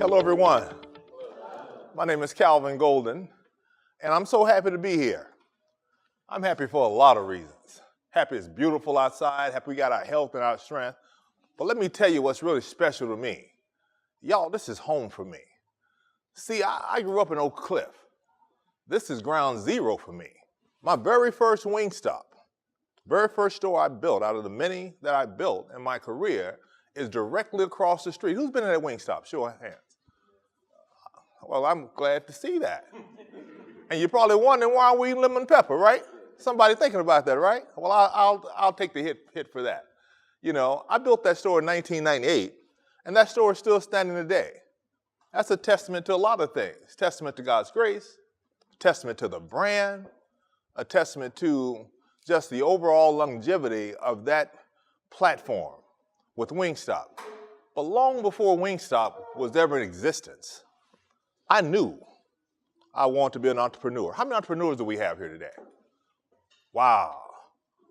Hello, everyone. My name is Calvin Golden, and I'm so happy to be here. I'm happy for a lot of reasons. Happy it's beautiful outside, happy we got our health and our strength. But let me tell you what's really special to me. Y'all, this is home for me. See, I grew up in Oak Cliff. This is ground zero for me. My very first Wingstop, very first store I built out of the many that I built in my career is directly across the street. Who's been in that Wingstop? Show of hands. Well, I'm glad to see that. And you're probably wondering why we eat lemon pepper, right? Somebody thinking about that, right? Well, I'll take the hit for that. You know, I built that store in 1998, and that store is still standing today. That's a testament to a lot of things. Testament to God's grace, testament to the brand, a testament to just the overall longevity of that platform with Wingstop. But long before Wingstop was ever in existence, I knew I wanted to be an entrepreneur. How many entrepreneurs do we have here today? Wow.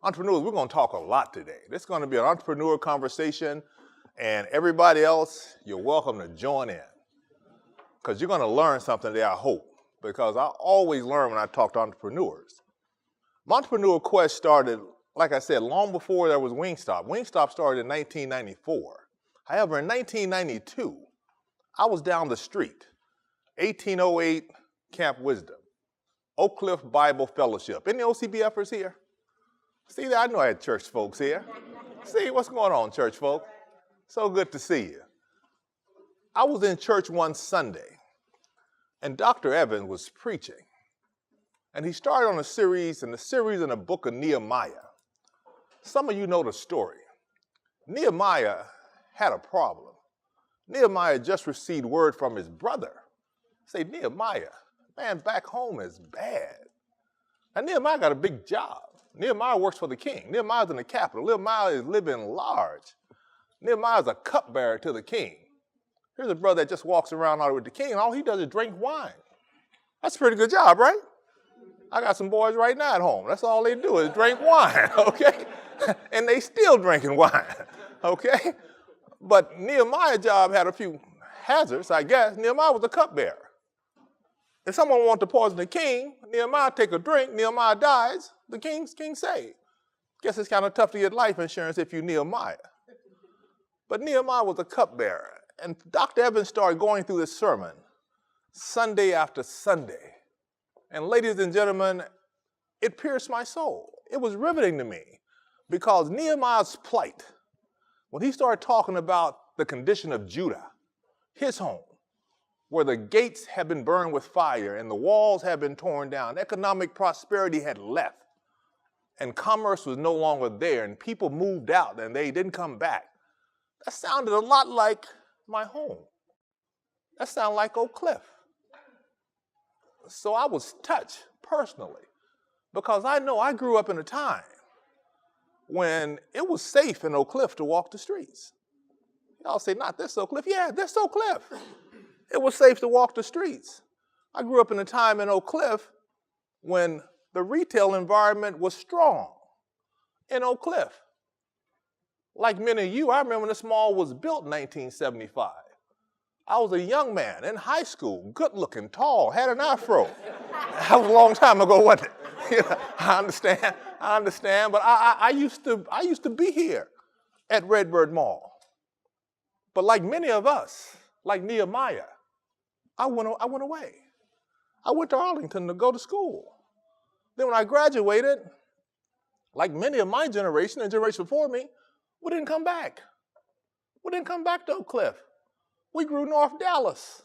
Entrepreneurs, we're going to talk a lot today. This is going to be an entrepreneur conversation, and everybody else, you're welcome to join in because you're going to learn something today, I hope, because I always learn when I talk to entrepreneurs. My entrepreneur quest started, like I said, long before there was Wingstop. Wingstop started in 1994. However, in 1992, I was down the street, 1808 Camp Wisdom, Oak Cliff Bible Fellowship. Any OCBFers here? See, I know I had church folks here. See, what's going on, church folk? So good to see you. I was in church one Sunday, and Dr. Evans was preaching. And he started on a series in the book of Nehemiah. Some of you know the story. Nehemiah had a problem. Nehemiah just received word from his brother. Say, Nehemiah, man, back home is bad. And Nehemiah got a big job. Nehemiah works for the king. Nehemiah's in the capital. Nehemiah is living large. Nehemiah's a cupbearer to the king. Here's a brother that just walks around out with the king, and all he does is drink wine. That's a pretty good job, right? I got some boys right now at home. That's all they do is drink wine, okay? And they still drinking wine, okay? But Nehemiah's job had a few hazards, I guess. Nehemiah was a cupbearer. If someone wanted to poison the king, Nehemiah take a drink, Nehemiah dies, the king's saved. Guess it's kind of tough to get life insurance if you're Nehemiah. But Nehemiah was a cupbearer. And Dr. Evans started going through this sermon Sunday after Sunday. And ladies and gentlemen, it pierced my soul. It was riveting to me because Nehemiah's plight, when he started talking about the condition of Judah, his home, where the gates had been burned with fire and the walls had been torn down, economic prosperity had left, and commerce was no longer there, and people moved out and they didn't come back. That sounded a lot like my home. That sounded like Oak Cliff. So I was touched personally because I know I grew up in a time when it was safe in Oak Cliff to walk the streets. Y'all say, not this Oak Cliff. Yeah, this Oak Cliff. It was safe to walk the streets. I grew up in a time in Oak Cliff when the retail environment was strong in Oak Cliff. Like many of you, I remember when this mall was built in 1975. I was a young man in high school, good-looking, tall, had an afro. That was a long time ago, wasn't it? I understand, but I used to be here at Redbird Mall. But like many of us, like Nehemiah, I went away. I went to Arlington to go to school. Then when I graduated, like many of my generation and generation before me, we didn't come back. We didn't come back to Oak Cliff. We grew North Dallas.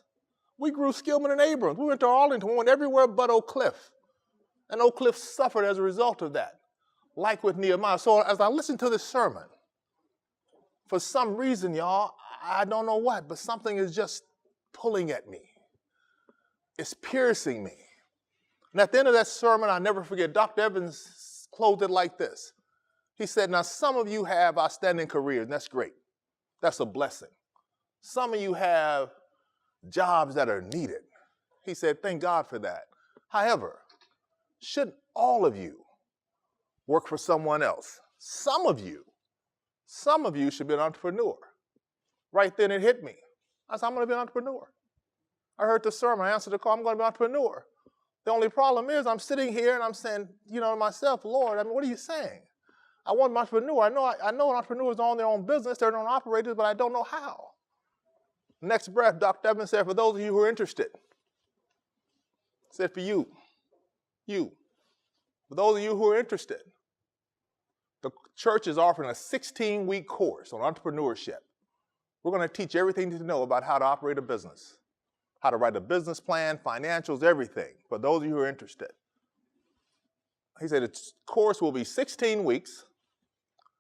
We grew Skillman and Abrams. We went to Arlington. We went everywhere but Oak Cliff. And Oak Cliff suffered as a result of that, like with Nehemiah. So as I listened to this sermon, for some reason, y'all, I don't know what, but something is just pulling at me. It's piercing me. And at the end of that sermon, I'll never forget, Dr. Evans closed it like this. He said, now some of you have outstanding careers, and that's great. That's a blessing. Some of you have jobs that are needed. He said, thank God for that. However, shouldn't all of you work for someone else? Some of you should be an entrepreneur. Right then it hit me. I said, I'm going to be an entrepreneur. I heard the sermon. I answered the call. I'm going to be an entrepreneur. The only problem is I'm sitting here and I'm saying, to myself, Lord, what are you saying? I want an entrepreneur. I know entrepreneurs own their own business. They're their own operators, but I don't know how. Next breath, Dr. Evans said, for those of you who are interested, said for you, for those of you who are interested, the church is offering a 16-week course on entrepreneurship. We're going to teach everything you need to know about how to operate a business, how to write a business plan, financials, everything, for those of you who are interested. He said the course will be 16 weeks.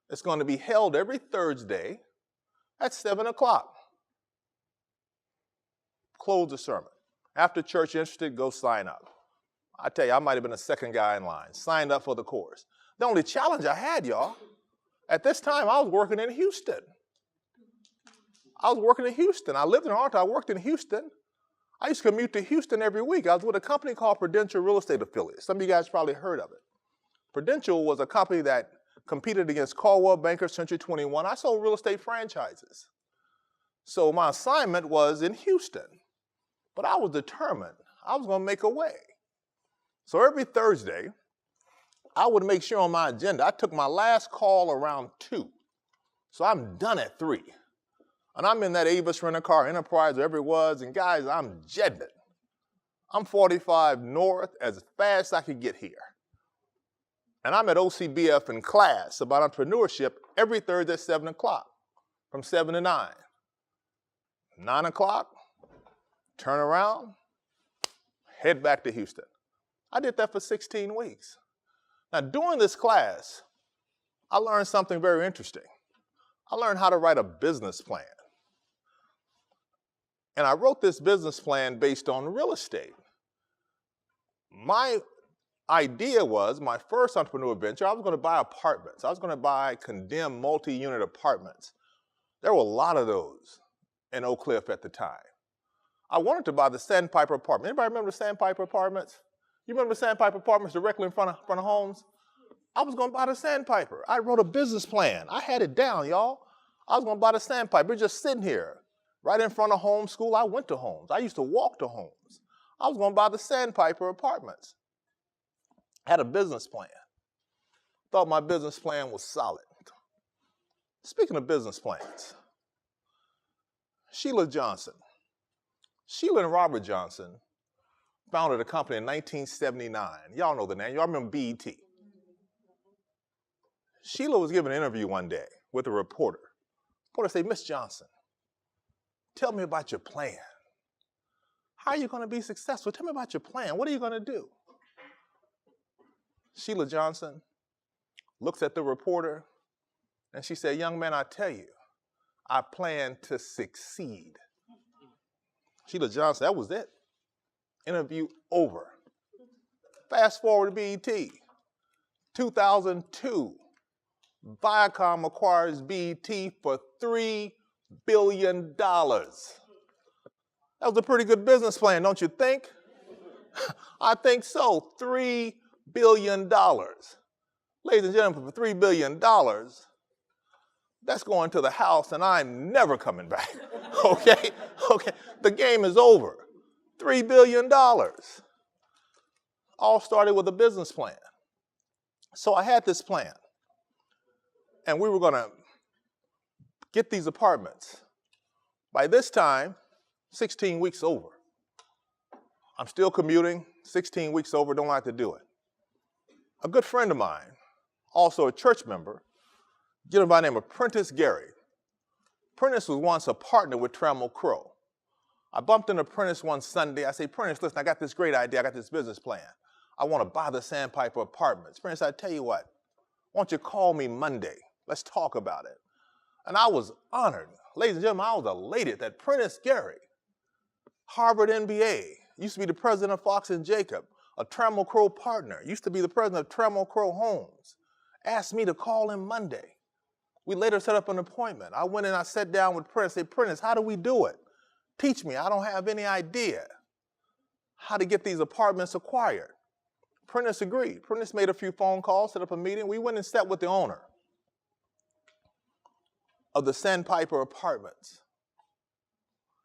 It's going to be held every Thursday at 7 o'clock. Close the sermon. After church interested, go sign up. I tell you, I might have been the second guy in line. Signed up for the course. The only challenge I had, y'all, at this time, I was working in Houston. I lived in Arlington. I worked in Houston. I used to commute to Houston every week. I was with a company called Prudential Real Estate Affiliates. Some of you guys probably heard of it. Prudential was a company that competed against Caldwell Banker, Century 21. I sold real estate franchises. So my assignment was in Houston. But I was determined. I was going to make a way. So every Thursday, I would make sure on my agenda, I took my last call around 2. So I'm done at 3. And I'm in that Avis rent-a-car Enterprise, wherever it was, and guys, I'm jetting it. I'm 45 north as fast as I could get here. And I'm at OCBF in class about entrepreneurship every Thursday at 7 o'clock, from 7 to 9. 9 o'clock, turn around, head back to Houston. I did that for 16 weeks. Now, during this class, I learned something very interesting. I learned how to write a business plan. And I wrote this business plan based on real estate. My idea was, my first entrepreneur venture, I was going to buy apartments. I was going to buy condemned multi-unit apartments. There were a lot of those in Oak Cliff at the time. I wanted to buy the Sandpiper apartment. Anybody remember the Sandpiper apartments? You remember the Sandpiper apartments directly in front of homes? I was going to buy the Sandpiper. I wrote a business plan. I had it down, y'all. I was going to buy the Sandpiper. It's just sitting here right in front of home school. I went to homes. I used to walk to homes. I was going to buy the Sandpiper apartments. I had a business plan. Thought my business plan was solid. Speaking of business plans, Sheila and Robert Johnson founded a company in 1979. Y'all know the name. Y'all remember BET. Sheila was giving an interview one day with a reporter. The reporter said, Miss Johnson, tell me about your plan. How are you going to be successful? Tell me about your plan. What are you going to do? Sheila Johnson looks at the reporter and she said, young man, I tell you, I plan to succeed. Sheila Johnson, that was it. Interview over. Fast forward to BET. 2002, Viacom acquires BET for $3 billion. That was a pretty good business plan, don't you think? I think so. $3 billion. Ladies and gentlemen, for $3 billion, that's going to the house and I'm never coming back. Okay? The game is over. $3 billion. All started with a business plan. So I had this plan. And we were going to get these apartments. By this time, 16 weeks over. I'm still commuting, 16 weeks over, don't like to do it. A good friend of mine, also a church member, a gentleman by the name of Prentice Gary. Prentice was once a partner with Trammell Crow. I bumped into Prentice one Sunday. I said, Prentice, listen, I got this great idea. I got this business plan. I want to buy the Sandpiper Apartments. Prentice, I tell you what, why don't you call me Monday? Let's talk about it. And I was honored. Ladies and gentlemen, I was elated that Prentice Gary, Harvard MBA, used to be the president of Fox and Jacob, a Trammell Crow partner, used to be the president of Trammell Crow Homes, asked me to call him Monday. We later set up an appointment. I went and I sat down with Prentice and said, Prentice, how do we do it? Teach me. I don't have any idea how to get these apartments acquired. Prentice agreed. Prentice made a few phone calls, set up a meeting. We went and sat with the owner of the Sandpiper Apartments.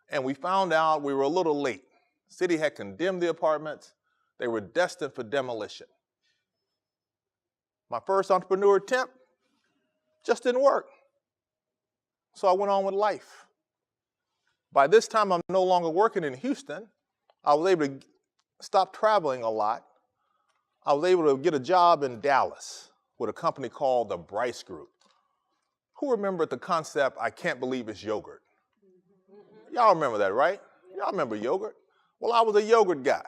And we found out we were a little late. City had condemned the apartments. They were destined for demolition. My first entrepreneur attempt just didn't work. So I went on with life. By this time, I'm no longer working in Houston. I was able to stop traveling a lot. I was able to get a job in Dallas with a company called the Bryce Group. Who remembered the concept, I can't believe it's yogurt? Y'all remember that, right? Y'all remember yogurt? Well, I was a yogurt guy.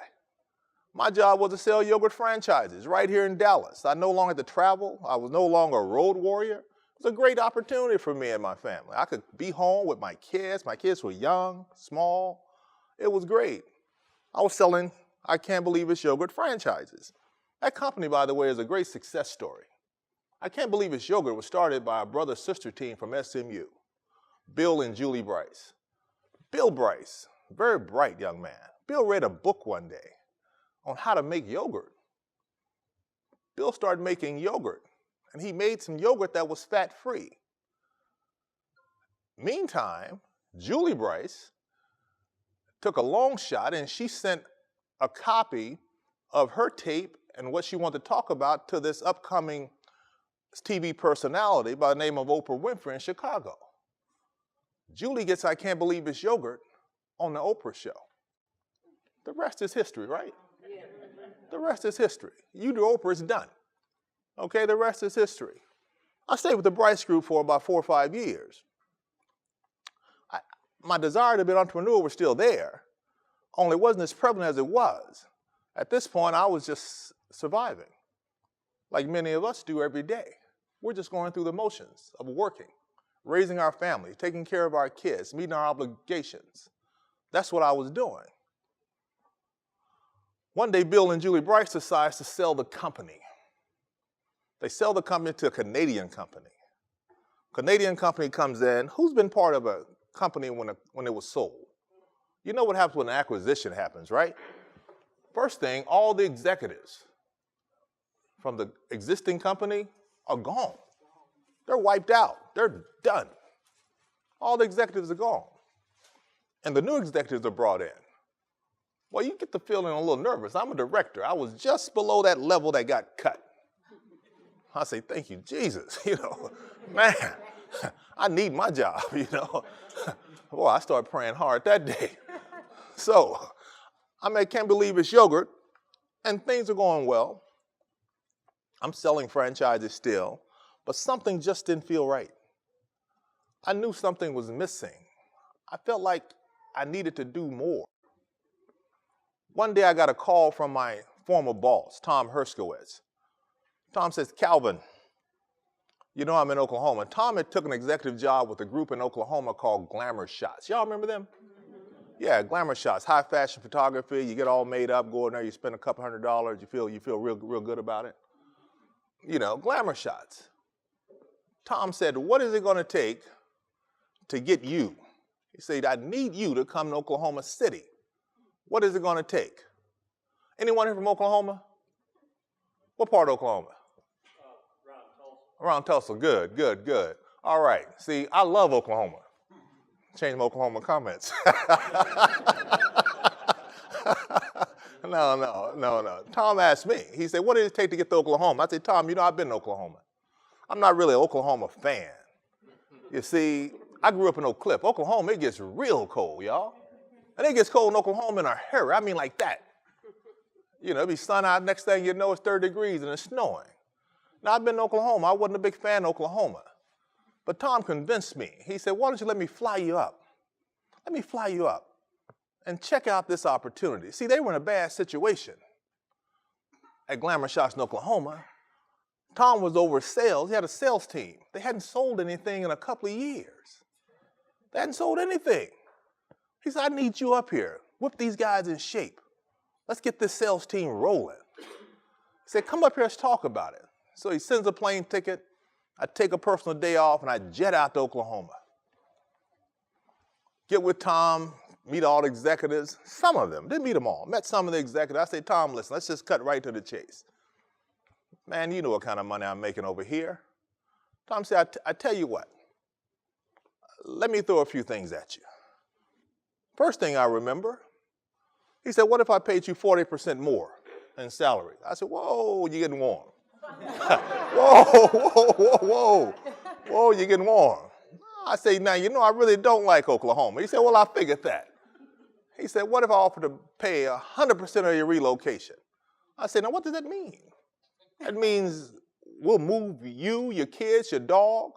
My job was to sell yogurt franchises right here in Dallas. I no longer had to travel. I was no longer a road warrior. It was a great opportunity for me and my family. I could be home with my kids. My kids were young, small. It was great. I was selling I can't believe it's yogurt franchises. That company, by the way, is a great success story. I can't believe it's yogurt was started by a brother-sister team from SMU, Bill and Julie Bryce. Bill Bryce, very bright young man. Bill read a book one day on how to make yogurt. Bill started making yogurt, and he made some yogurt that was fat-free. Meantime, Julie Bryce took a long shot, and she sent a copy of her tape and what she wanted to talk about to this upcoming TV personality by the name of Oprah Winfrey in Chicago. Julie gets I Can't Believe It's Yogurt on the Oprah show. The rest is history, right? Yeah. The rest is history. You do Oprah, it's done. Okay, the rest is history. I stayed with the Bryce Group for about 4 or 5 years. My desire to be an entrepreneur was still there, only it wasn't as prevalent as it was. At this point, I was just surviving, like many of us do every day. We're just going through the motions of working, raising our family, taking care of our kids, meeting our obligations. That's what I was doing. One day, Bill and Julie Bryce decides to sell the company. They sell the company to a Canadian company. Canadian company comes in. Who's been part of a company when it was sold? You know what happens when an acquisition happens, right? First thing, all the executives from the existing company are gone. They're wiped out. They're done. All the executives are gone. And the new executives are brought in. Well, you get the feeling a little nervous. I'm a director. I was just below that level that got cut. I say, thank you, Jesus. Man, I need my job, Boy, I started praying hard that day. So, can't believe it's yogurt, and things are going well. I'm selling franchises still, but something just didn't feel right. I knew something was missing. I felt like I needed to do more. One day I got a call from my former boss, Tom Herskowitz. Tom says, Calvin, I'm in Oklahoma. Tom had took an executive job with a group in Oklahoma called Glamour Shots. Y'all remember them? Yeah, Glamour Shots, high fashion photography. You get all made up, go in there, you spend a couple $100, you feel real good about it. Glamour Shots. Tom said, what is it going to take to get you? He said, I need you to come to Oklahoma City. What is it going to take? Anyone here from Oklahoma? What part of Oklahoma? Around Tulsa. Good. All right. See, I love Oklahoma. Change my Oklahoma comments. No. Tom asked me. He said, what did it take to get to Oklahoma? I said, Tom, I've been to Oklahoma. I'm not really an Oklahoma fan. You see, I grew up in Oak Cliff. Oklahoma, it gets real cold, y'all. And it gets cold in Oklahoma in a hurry. I mean like that. It'll be sun out, next thing you know, it's 30 degrees and it's snowing. Now, I've been to Oklahoma. I wasn't a big fan of Oklahoma. But Tom convinced me. He said, why don't you let me fly you up? Let me fly you up and check out this opportunity. See, they were in a bad situation at Glamour Shots in Oklahoma. Tom was over sales. He had a sales team. They hadn't sold anything in a couple of years. They hadn't sold anything. He said, I need you up here. Whip these guys in shape. Let's get this sales team rolling. He said, come up here, let's talk about it. So he sends a plane ticket. I take a personal day off, and I jet out to Oklahoma. Get with Tom, meet all the executives. Some of them, didn't meet them all. Met some of the executives. I say, Tom, listen, let's just cut right to the chase. Man, you know what kind of money I'm making over here. Tom said, I tell you what. Let me throw a few things at you. First thing I remember, He said, what if I paid you 40% more in salary? I said, whoa, you're getting warm. Whoa, whoa, whoa, whoa. Whoa, you're getting warm. I say, now, you know, I really don't like Oklahoma. He said, well, I figured that. He said, what if I offered to pay 100% of your relocation? I said, now, what does that mean? That means we'll move you, your kids, your dog,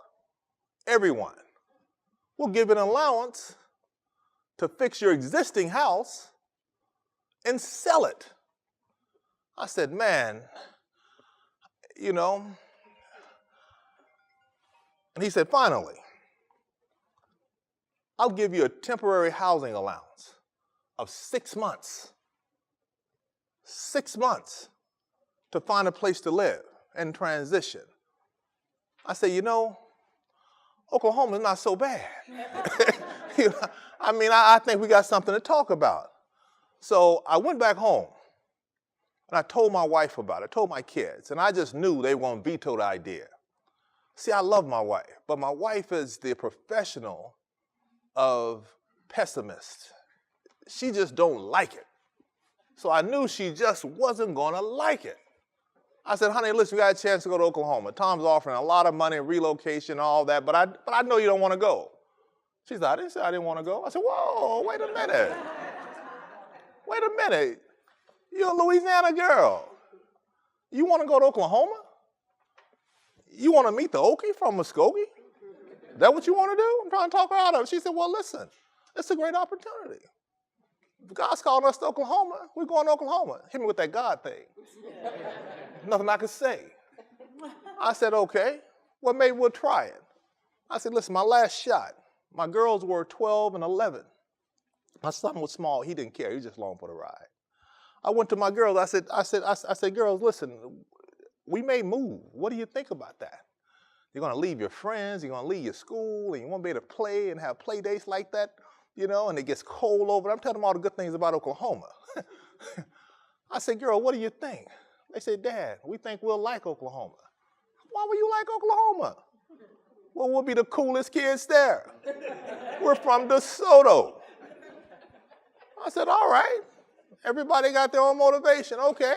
everyone. We'll give an allowance to fix your existing house and sell it. I said, man, you know. And he said, finally, I'll give you a temporary housing allowance of 6 months. 6 months to find a place to live and transition. I said, you know, Oklahoma's not so bad. You know, I mean, I think we got something to talk about. So I went back home and I told my wife about it, told my kids, and I just knew they were going to veto the idea. See, I love my wife, but my wife is the professional of pessimist. She just don't like it. So I knew she just wasn't going to like it. I said, honey, listen, we got a chance to go to Oklahoma. Tom's offering a lot of money, relocation, all that, but I know you don't want to go. She said, I didn't say I didn't want to go. I said, whoa, wait a minute. Wait a minute. You're a Louisiana girl. You want to go to Oklahoma? You want to meet the Okie from Muskogee? Is that what you want to do? I'm trying to talk her out of it. She said, well, listen, it's a great opportunity. If God's calling us to Oklahoma, we're going to Oklahoma. Hit me with that God thing. Nothing I could say. I said, okay, well, maybe we'll try it. I said, listen, my last shot, my girls were 12 and 11. My son was small. He didn't care. He was just along for the ride. I went to my girls. I said, girls, listen, we may move. What do you think about that? You're going to leave your friends. You're going to leave your school. And you won't be able to play and have play dates like that, you know, and it gets cold over there. I'm telling them all the good things about Oklahoma. I said, girl, what do you think? They said, Dad, we think we'll like Oklahoma. Why would you like Oklahoma? Well, we'll be the coolest kids there. We're from DeSoto. I said, all right. Everybody got their own motivation. Okay.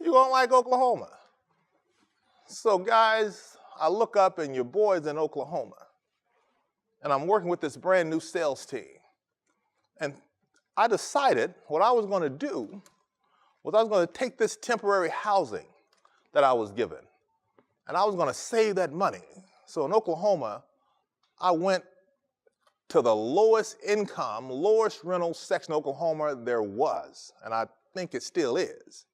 You're going to like Oklahoma. So, guys, I look up and your boy's in Oklahoma. And I'm working with this brand new sales team. And I decided what I was going to do was I was going to take this temporary housing that I was given, and I was going to save that money. So in Oklahoma, I went to the lowest income, lowest rental section of Oklahoma there was, and I think it still is.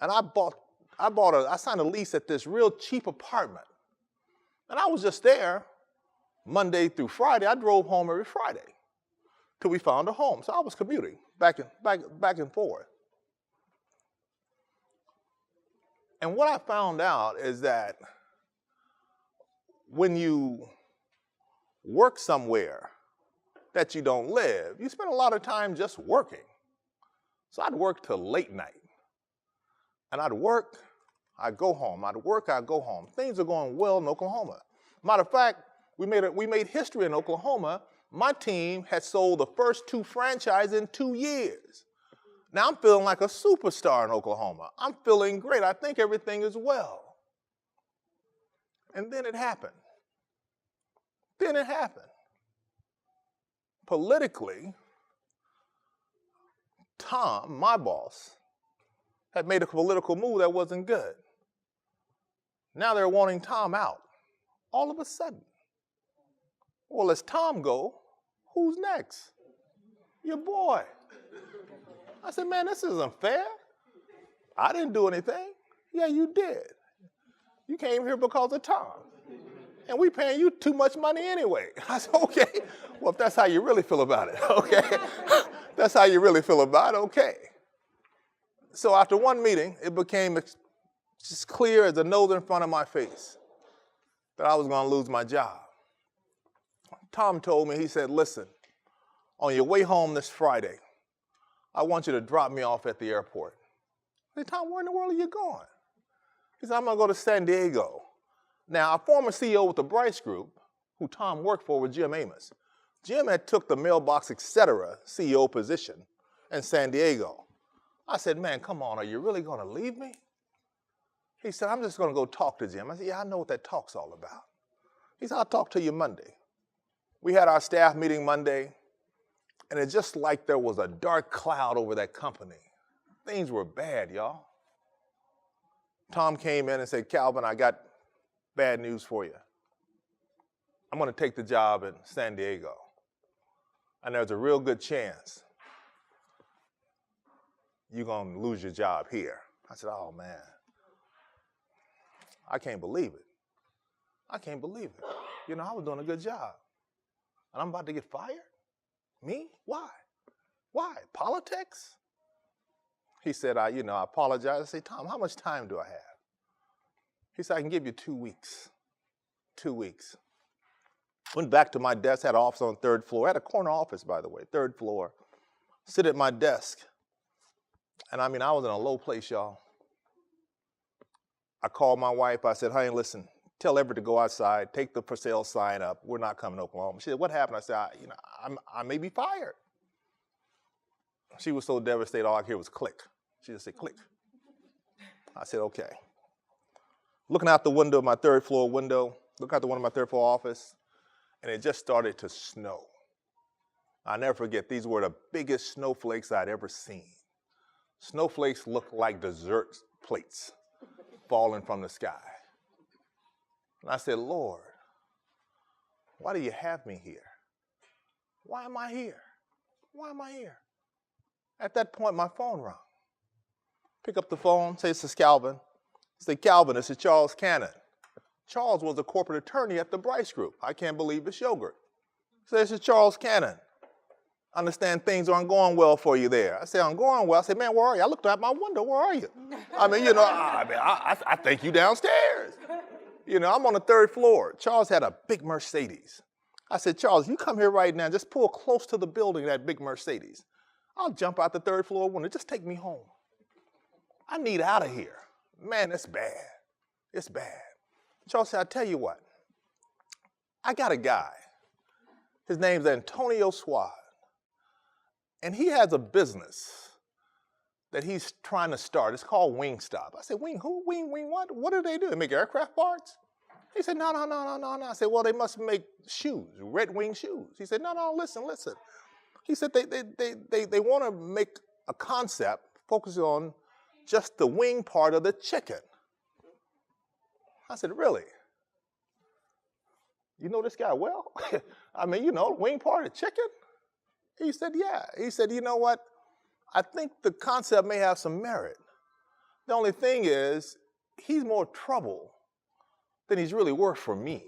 And I signed a lease at this real cheap apartment. And I was just there Monday through Friday. I drove home every Friday till we found a home. So I was commuting back and forth. And what I found out is that when you work somewhere that you don't live, you spend a lot of time just working. So I'd work till late night. And I'd work, I'd go home. I'd work, I'd go home. Things are going well in Oklahoma. Matter of fact, we made history in Oklahoma. My team had sold the first 2 franchises in 2 years. Now I'm feeling like a superstar in Oklahoma. I'm feeling great. I think everything is well. And then it happened. Politically, Tom, my boss, had made a political move that wasn't good. Now they're wanting Tom out all of a sudden. Well, as Tom go, who's next? Your boy. I said, man, this isn't fair. I didn't do anything. Yeah, you did. You came here because of Tom. And we paying you too much money anyway. I said, okay. Well, if that's how you really feel about it, okay. That's how you really feel about it, okay. So after one meeting, it became just clear as the nose in front of my face that I was going to lose my job. Tom told me, he said, listen, on your way home this Friday, I want you to drop me off at the airport. I said, Tom, where in the world are you going? He said, I'm going to go to San Diego. Now, our former CEO with the Bryce Group, who Tom worked for, was Jim Amos. Jim had took the Mailbox Etc. CEO position in San Diego. I said, man, come on, are you really going to leave me? He said, I'm just going to go talk to Jim. I said, yeah, I know what that talk's all about. He said, I'll talk to you Monday. We had our staff meeting Monday, and it's just like there was a dark cloud over that company. Things were bad, y'all. Tom came in and said, Calvin, I got bad news for you. I'm going to take the job in San Diego. And there's a real good chance you're going to lose your job here. I said, oh, man, I can't believe it. I can't believe it. You know, I was doing a good job. And I'm about to get fired? Me? Why? Why? Politics? He said, I apologize. I said, Tom, how much time do I have? He said, I can give you 2 weeks. 2 weeks. Went back to my desk, had an office on the 3rd floor. Had a corner office, by the way, 3rd floor. Sit at my desk. And I was in a low place, y'all. I called my wife. I said, honey, listen, tell Everett to go outside, take the for sale sign up. We're not coming to Oklahoma. She said, what happened? I said, I may be fired. She was so devastated, all I could hear was click. She just said, click. I said, okay. Looking out the window of my 3rd floor window, looking out the window of my 3rd floor office, and it just started to snow. I'll never forget, these were the biggest snowflakes I'd ever seen. Snowflakes looked like dessert plates falling from the sky. And I said, Lord, why do you have me here? Why am I here? Why am I here? At that point, my phone rang. Pick up the phone, say, this is Calvin. Say, Calvin, this is Charles Cannon. Charles was a corporate attorney at the Bryce Group. I can't believe it's yogurt. Say, this is Charles Cannon. I understand things aren't going well for you there. I said, I'm going well. I said, man, where are you? I looked out my window. Where are you? I think you downstairs. I'm on the 3rd floor. Charles had a big Mercedes. I said, Charles, you come here right now. Just pull close to the building, that big Mercedes. I'll jump out the 3rd floor window. Just take me home. I need out of here. Man, it's bad. It's bad. Charles said, I tell you what. I got a guy. His name's Antonio Swad. And he has a business that he's trying to start. It's called Wingstop. I said, Wing who? Wing what? What do they do? They make aircraft parts? He said, no. I said, well, they must make shoes, Red Wing shoes. He said, no, listen. He said, they want to make a concept focusing on just the wing part of the chicken. I said, really? You know this guy well? Wing part of chicken? He said, yeah. He said, you know what? I think the concept may have some merit. The only thing is, he's more trouble than he's really worth for me.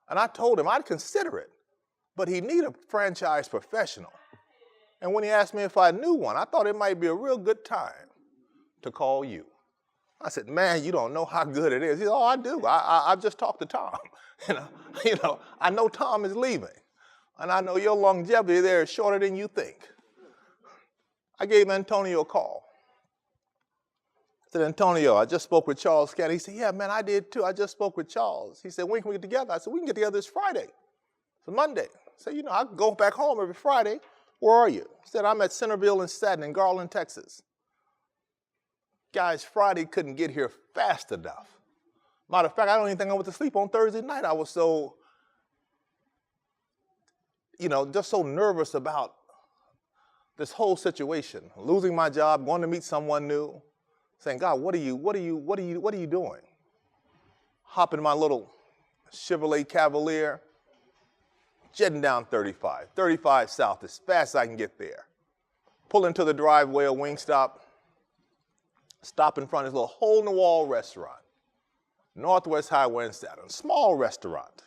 And I told him I'd consider it, but he need a franchise professional. And when he asked me if I knew one, I thought it might be a real good time to call you. I said, man, you don't know how good it is. He said, oh, I do. I've just talked to Tom. I know Tom is leaving. And I know your longevity there is shorter than you think. I gave Antonio a call. I said, Antonio, I just spoke with Charles Cannon. He said, yeah, man, I did too. I just spoke with Charles. He said, when can we get together? I said, we can get together this Friday. It's Monday. I said, I can go back home every Friday. Where are you? He said, I'm at Centerville and Staten in Garland, Texas. Guys, Friday couldn't get here fast enough. Matter of fact, I don't even think I went to sleep on Thursday night. I was so, just so nervous about this whole situation. Losing my job, going to meet someone new, saying, God, what are you doing? Hop in my little Chevrolet Cavalier, jetting down 35 south as fast as I can get there. Pull into the driveway of Wingstop, stop in front of this little hole-in-the-wall restaurant, Northwest Highway in Staten, small restaurant,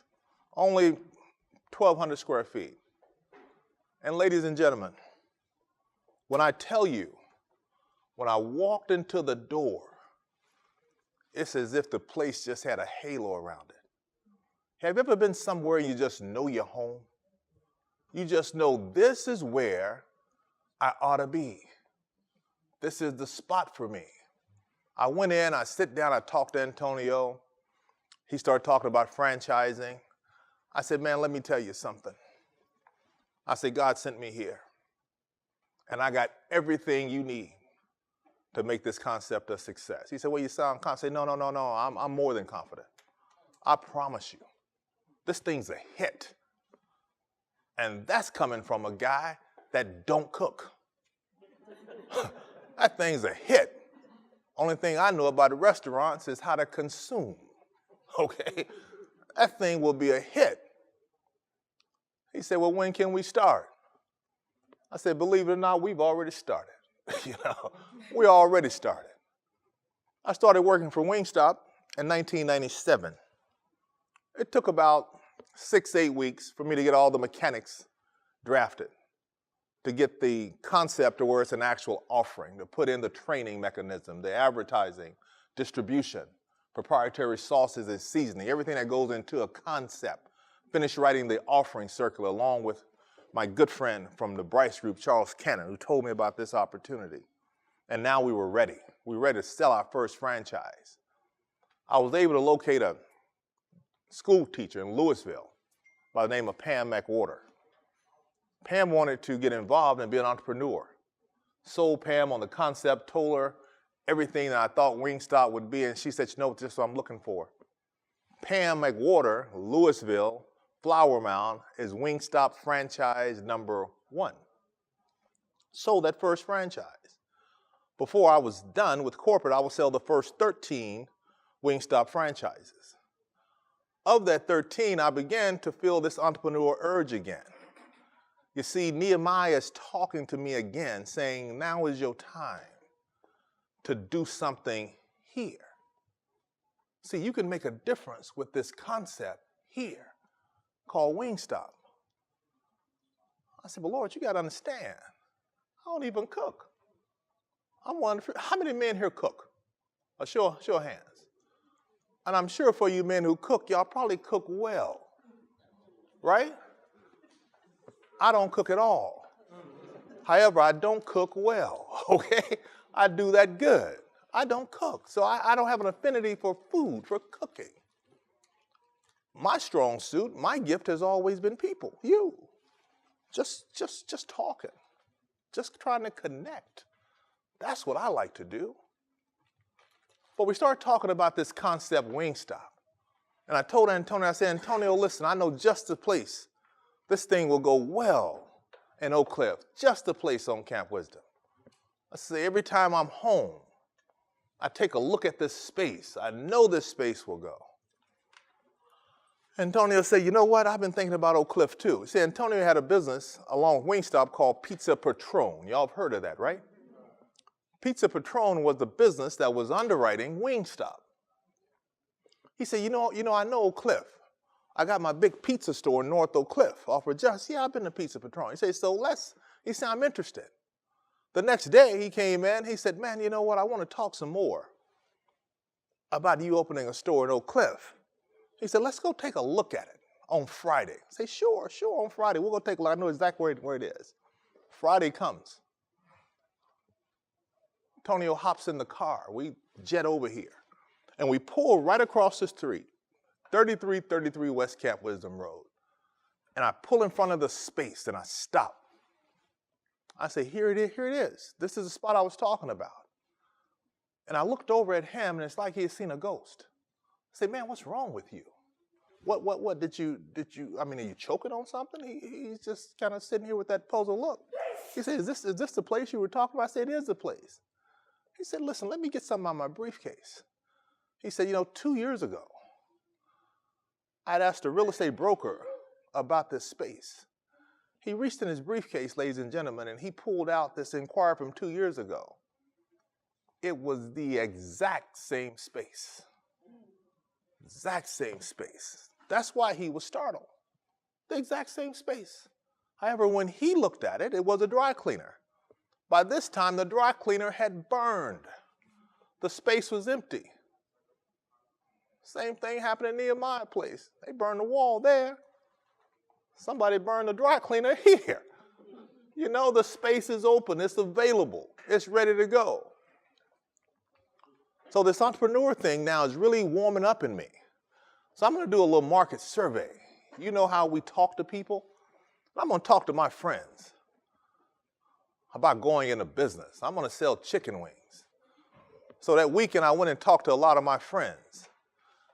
only 1,200 square feet. And ladies and gentlemen, when I tell you, when I walked into the door, it's as if the place just had a halo around it. Have you ever been somewhere you just know you're home? You just know this is where I ought to be. This is the spot for me. I went in, I sit down, I talked to Antonio. He started talking about franchising. I said, man, let me tell you something. I said, God sent me here. and I got everything you need to make this concept a success. He said, well, you sound confident. I said, no, I'm more than confident. I promise you, this thing's a hit. And that's coming from a guy that don't cook. That thing's a hit. Only thing I know about the restaurants is how to consume, okay? That thing will be a hit. He said, well, when can we start? I said, believe it or not, we've already started. We already started. I started working for Wingstop in 1997. It took about 6-8 weeks for me to get all the mechanics drafted, to get the concept to where it's an actual offering, to put in the training mechanism, the advertising, distribution, proprietary sauces and seasoning, everything that goes into a concept. Finished writing the offering circular along with my good friend from the Bryce Group, Charles Cannon, who told me about this opportunity. And now we were ready. We were ready to sell our first franchise. I was able to locate a school teacher in Louisville by the name of Pam McWhorter. Pam wanted to get involved and be an entrepreneur. Sold Pam on the concept, told her everything that I thought Wingstop would be, and she said, you know, this is what I'm looking for. Pam McWhorter, Louisville, Flower Mound, is Wingstop franchise number 1. Sold that first franchise. Before I was done with corporate, I would sell the first 13 Wingstop franchises. Of that 13, I began to feel this entrepreneur urge again. You see, Nehemiah is talking to me again, saying, now is your time to do something here. See, you can make a difference with this concept here called Wingstop. I said, but Lord, you got to understand, I don't even cook. I'm wondering, how many men here cook? Show of hands. And I'm sure for you men who cook, y'all probably cook well, right? I don't cook at all. However, I don't cook well, okay? I do that good. I don't cook, so I don't have an affinity for food, for cooking. My strong suit, my gift has always been people, you. Just talking, just trying to connect. That's what I like to do. But we started talking about this concept Wingstop. And I told Antonio, I said, Antonio, listen, I know just the place. This thing will go well in Oak Cliff, just the place on Camp Wisdom. I say, every time I'm home, I take a look at this space. I know this space will go. Antonio said, you know what? I've been thinking about Oak Cliff too. See, Antonio had a business along with Wingstop called Pizza Patron. Y'all have heard of that, right? Pizza Patron was the business that was underwriting Wingstop. He said, you know, I know Oak Cliff. I got my big pizza store in North Oak Cliff. Offered just, yeah, I've been to Pizza Patron. He said, he said, I'm interested. The next day he came in, he said, man, you know what? I want to talk some more about you opening a store in Oak Cliff. He said, let's go take a look at it on Friday. I say, sure, on Friday. We'll go take a look. I know exactly where it is. Friday comes. Antonio hops in the car. We jet over here. And we pull right across the street, 3333 West Camp Wisdom Road. And I pull in front of the space and I stop. I say, here it is. This is the spot I was talking about. And I looked over at him and it's like he had seen a ghost. I say, man, what's wrong with you? What did you, I mean, are you choking on something? He's just kind of sitting here with that puzzled look. He said, is this the place you were talking about? I said, it is the place. He said, listen, let me get something out of my briefcase. He said, 2 years ago, I'd asked a real estate broker about this space. He reached in his briefcase, ladies and gentlemen, and he pulled out this inquiry from 2 years ago. It was the exact same space. Exact same space. That's why he was startled. The exact same space. However, when he looked at it, it was a dry cleaner. By this time, the dry cleaner had burned. The space was empty. Same thing happened in Nehemiah's place. They burned the wall there. Somebody burned the dry cleaner here. The space is open. It's available. It's ready to go. So this entrepreneur thing now is really warming up in me. So I'm going to do a little market survey. You know how we talk to people? I'm going to talk to my friends. about going into business. I'm going to sell chicken wings. So that weekend, I went and talked to a lot of my friends.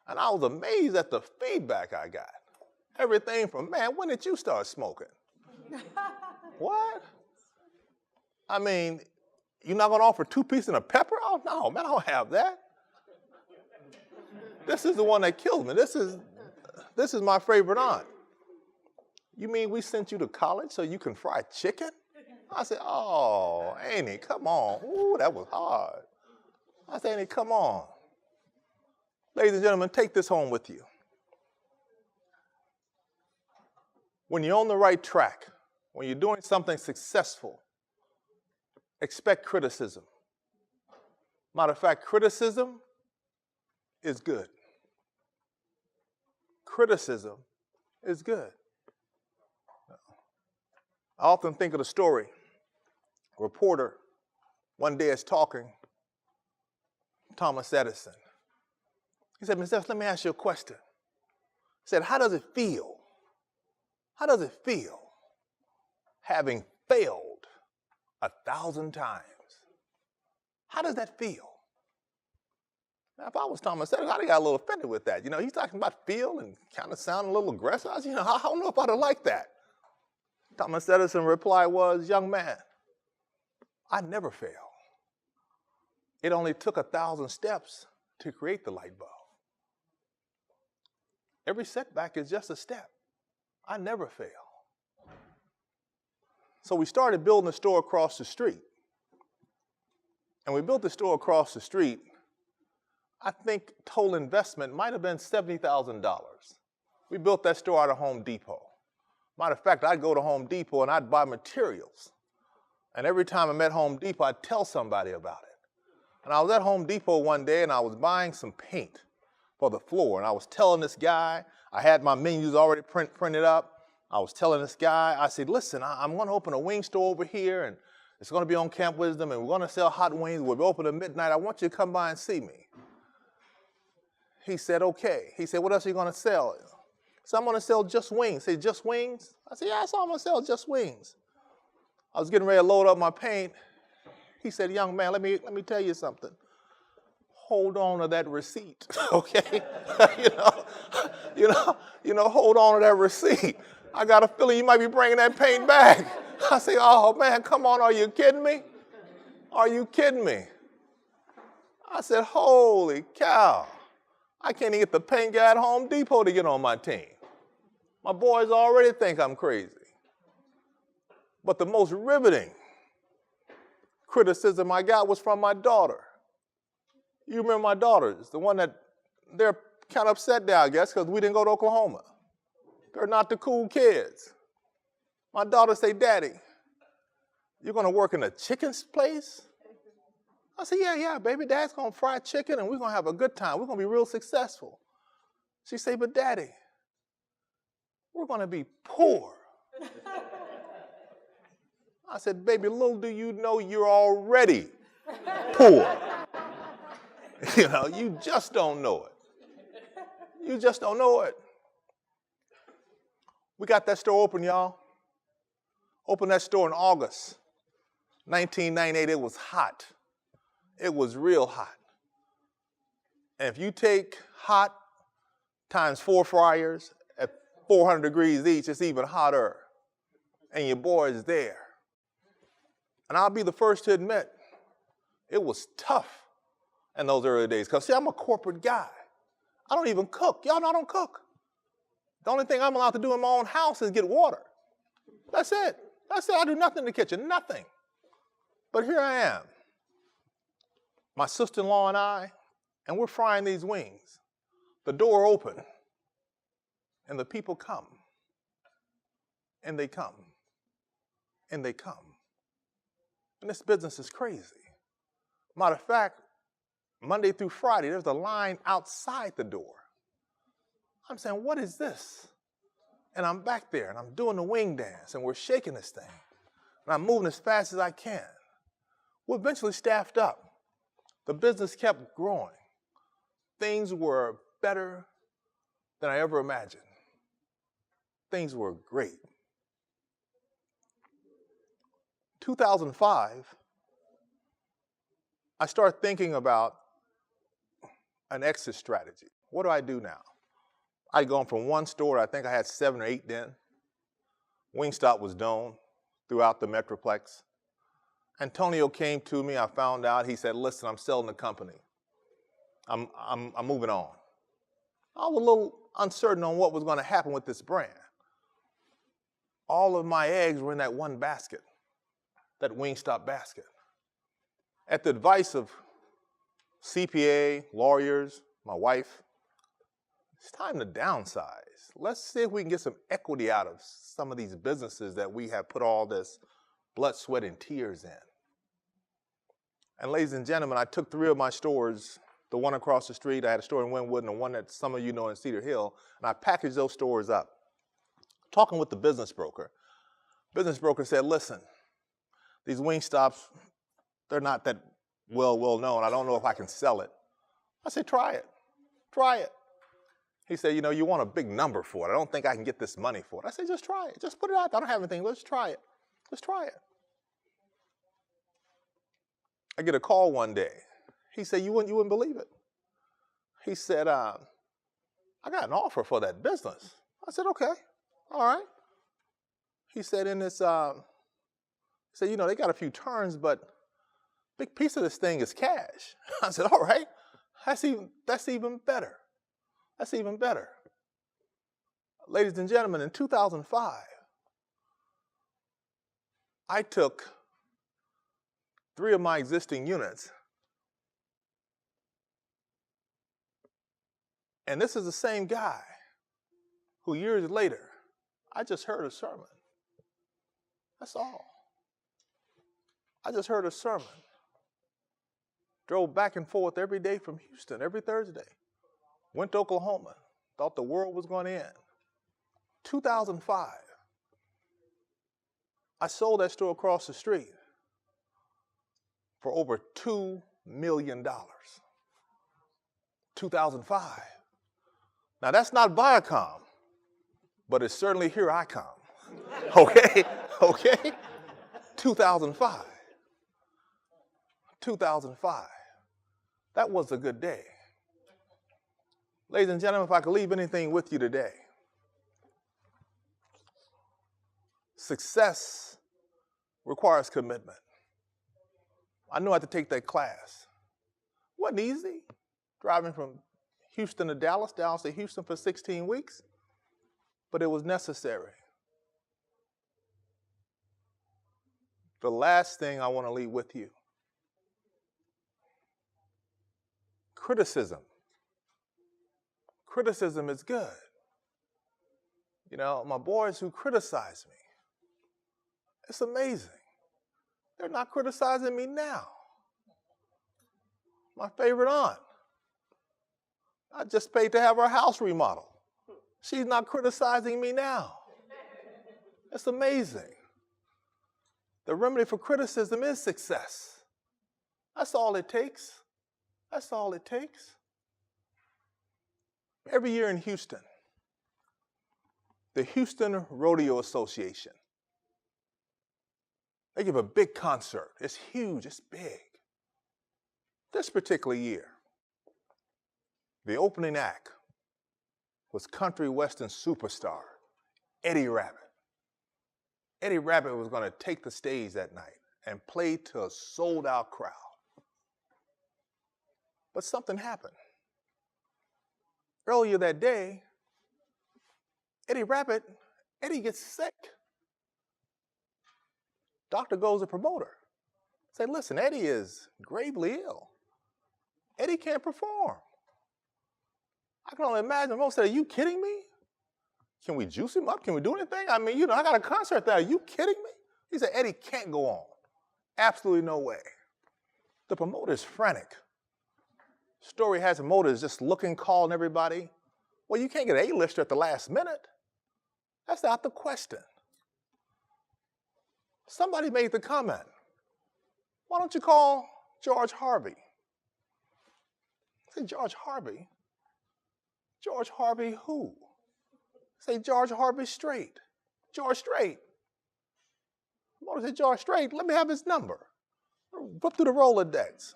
And I was amazed at the feedback I got. Everything from, man, when did you start smoking? What? I mean, you're not going to offer 2 pieces and a pepper? Oh, no, man, I don't have that. This is the one that kills me. This is my favorite aunt. You mean we sent you to college so you can fry chicken? I said, oh, Annie, come on. Ooh, that was hard. I said, Annie, come on. Ladies and gentlemen, take this home with you. When you're on the right track, when you're doing something successful, expect criticism. Matter of fact, criticism is good. Criticism is good. I often think of the story. A reporter one day is talking to Thomas Edison. He said, Mr. Edison, let me ask you a question. He said, how does it feel? How does it feel having failed 1,000 times? How does that feel? Now, if I was Thomas Edison, I'd have got a little offended with that. You know, he's talking about feel and kind of sound a little aggressive. I don't know if I'd have liked that. Thomas Edison's reply was, young man, I never fail. It only took 1,000 steps to create the light bulb. Every setback is just a step. I never fail. So we started building a store across the street. And we built the store across the street. I think total investment might have been $70,000. We built that store out of Home Depot. Matter of fact, I'd go to Home Depot and I'd buy materials. And every time I met Home Depot, I'd tell somebody about it. And I was at Home Depot one day and I was buying some paint for the floor. And I was telling this guy, I had my menus already printed up. I was telling this guy, I said, listen, I'm going to open a wing store over here and it's going to be on Camp Wisdom and we're going to sell hot wings. We'll be open at midnight. I want you to come by and see me. He said, okay. He said, what else are you going to sell? So I'm going to sell just wings. He said, just wings? I said, yeah, that's all I'm going to sell, just wings. I was getting ready to load up my paint. He said, young man, let me tell you something. Hold on to that receipt, okay? Hold on to that receipt. I got a feeling you might be bringing that paint back. I say, oh man, come on, are you kidding me? Are you kidding me? I said, holy cow. I can't even get the paint guy at Home Depot to get on my team. My boys already think I'm crazy. But the most riveting criticism I got was from my daughter. You remember my daughters, the one that they're kind of upset there, I guess, because we didn't go to Oklahoma. They're not the cool kids. My daughter say, Daddy, you're going to work in a chicken place? I said, yeah, baby, Dad's going to fry chicken and we're going to have a good time. We're going to be real successful. She said, but Daddy, we're going to be poor. I said, baby, little do you know you're already poor. You just don't know it. You just don't know it. We got that store open, y'all. Opened that store in August 1998. It was hot. It was real hot. And if you take hot times 4 fryers at 400 degrees each, it's even hotter. And your boy is there. And I'll be the first to admit, it was tough in those early days. Because, see, I'm a corporate guy. I don't even cook. Y'all know I don't cook. The only thing I'm allowed to do in my own house is get water. That's it. I do nothing in the kitchen, nothing. But here I am. My sister-in-law and we're frying these wings. The door open, and the people come. And they come. And they come. And this business is crazy. Matter of fact, Monday through Friday, there's a line outside the door. I'm saying, what is this? And I'm back there, and I'm doing the wing dance, and we're shaking this thing. And I'm moving as fast as I can. We eventually staffed up. The business kept growing. Things were better than I ever imagined. Things were great. 2005, I started thinking about an exit strategy. What do I do now? I'd gone from one store, I think I had 7 or 8 then. Wingstop was known throughout the Metroplex. Antonio came to me, I found out, he said, listen, I'm selling the company. I'm moving on. I was a little uncertain on what was going to happen with this brand. All of my eggs were in that one basket, that Wingstop basket. At the advice of CPA, lawyers, my wife, it's time to downsize. Let's see if we can get some equity out of some of these businesses that we have put all this blood, sweat, and tears in. And ladies and gentlemen, I took 3 of my stores, the one across the street, I had a store in Wynwood and the one that some of you know in Cedar Hill, and I packaged those stores up. Talking with the business broker said, listen, these Wingstops, they're not that well known. I don't know if I can sell it. I said, try it. He said, you want a big number for it. I don't think I can get this money for it. I said, just try it. Just put it out. I don't have anything. Let's try it. I get a call one day. He said, you wouldn't believe it. He said, I got an offer for that business. I said, okay, all right. He said, they got a few turns, but big piece of this thing is cash. I said, all right, that's even better. Ladies and gentlemen, in 2005, I took 3 of my existing units, and this is the same guy who years later, I just heard a sermon. That's all. I just heard a sermon. Drove back and forth every day from Houston, every Thursday. Went to Oklahoma, thought the world was going to end. 2005, I sold that store across the street for over $2 million. 2005. Now that's not Viacom, but it's certainly Here I Come. Okay? 2005. That was a good day. Ladies and gentlemen, if I could leave anything with you today, success requires commitment. I knew I had to take that class. It wasn't easy, driving from Houston to Dallas, Dallas to Houston for 16 weeks, but it was necessary. The last thing I want to leave with you, criticism. Criticism is good. My boys who criticize me, it's amazing. They're not criticizing me now. My favorite aunt, I just paid to have her house remodeled. She's not criticizing me now. It's amazing. The remedy for criticism is success. That's all it takes. Every year in Houston, the Houston Rodeo Association, they give a big concert. It's huge, it's big. This particular year, the opening act was country western superstar Eddie Rabbitt. Eddie Rabbitt was going to take the stage that night and play to a sold-out crowd. But something happened. Earlier that day, Eddie gets sick. Doctor goes to promoter. Say, listen, Eddie is gravely ill. Eddie can't perform. I can only imagine. Most said, are you kidding me? Can we juice him up? Can we do anything? I mean, I got a concert there. Are you kidding me? He said, Eddie can't go on. Absolutely no way. The promoter is frantic. Story has the promoter is just looking, calling everybody. Well, you can't get an A-lister at the last minute. That's out the question. Somebody made the comment, why don't you call George Harvey? I say, George Harvey? George Harvey who? I say, George Harvey Strait. George Strait. Promoter said, George Strait, let me have his number. Flip through the Rolodex.